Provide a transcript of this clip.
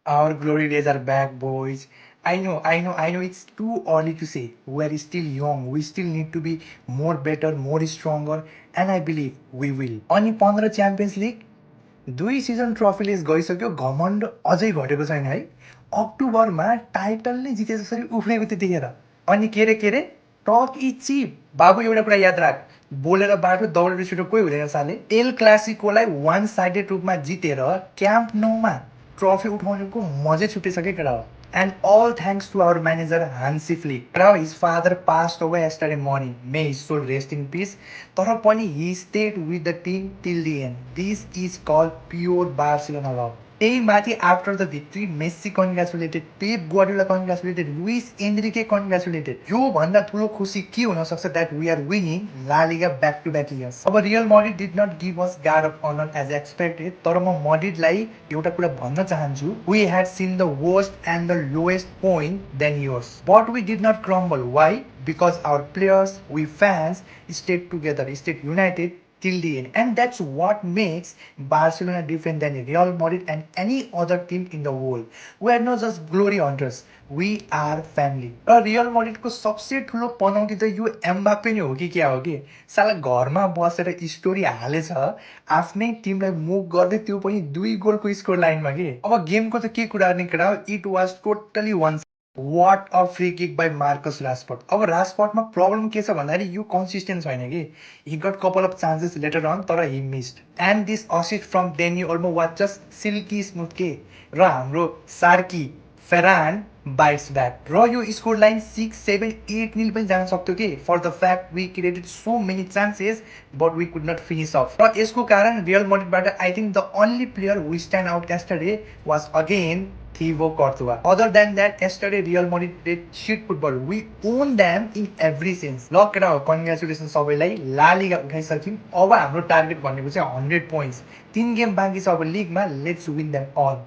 Our glory days are back, boys. I know it's too early to say. We're still young. We still need to be more better, more stronger, and I believe we will. Only 15 Champions League 2 season ट्रफीले गइसक्यो घमण्ड अझै घटेको छैन है अक्टोबरमा title नै जिते जसरी उफ्रेको त्यतिखेर अनि के रे टक इज चिप बाबु एउटा कुरा याद राख बोलेर बाटो दौडेर छिटो कोही हुँदैन साले एल क्लासिकोलाई वान साइडेड रूपमा जितेर क्याम्प नौमा ट्रफी उठाउनुको मजै छुटिसक्यो केटा हो and all thanks to our manager Hansi Flick. Now his father passed away yesterday morning. May his soul rest in peace. तर पनि he stayed with the team till the end. This is called pure Barcelona love. त्यही माथि after the victory Messi congratulated Pep Guardiola congratulated Luis Enrique congratulated यो भन्दा ठुलो खुसी के हुन सक्छ that we are winning La Liga back to back years अब Real Madrid did not give us guard of honour as expected तर म मड्रिडलाई एउटा कुरा भन्न चाहन्छु we had seen the worst and the lowest point then yours but we did not crumble why because our players we fans stayed together stayed united till the end. And that's what makes Barcelona different than Real Madrid and any other team in the world. We are not just glory hunters. We are family. र real मड्रिडको सबसे ठुलो पनौती त यो Mbappe नै हो कि क्या हो कि साला घरमा बसेर स्टोरी हालेछ आफ्नै टिमलाई मुभ गर्दै त्यो पनि 2 गोलको स्कोर लाइनमा के अब गेमको त के कुरा गर्ने केटा हो it was totally one what a free kick by Marcus Rashford अब रासफोर्डमा प्रब्लम के छ भन्दाखेरि यो कन्सिस्टेन्ट छैन कि he got couple of chances later on तर he missed and this assist from Dani Olmo was just silky smooth के र हाम्रो सार्की फेरान बाइट्स ब्याक र यो स्कोर लाइन 6-7-8 पनि जान सक्थ्यो कि for the fact we created so many chances but we could not finish off र यसको कारण रियल मड्रिडबाट I think the only player who stand out yesterday was again Thibaut Courtois. Other than that, yesterday Real Madrid did shit football. We own them in every sense. ल केटा हो congratulation सबैलाई ला लिगा उठाइसक्यौँ अब हाम्रो टार्गेट भनेको चाहिँ 100 पोइन्ट्स 3 गेम बाँकी छ अब लिगमा लेट्स विन देम अल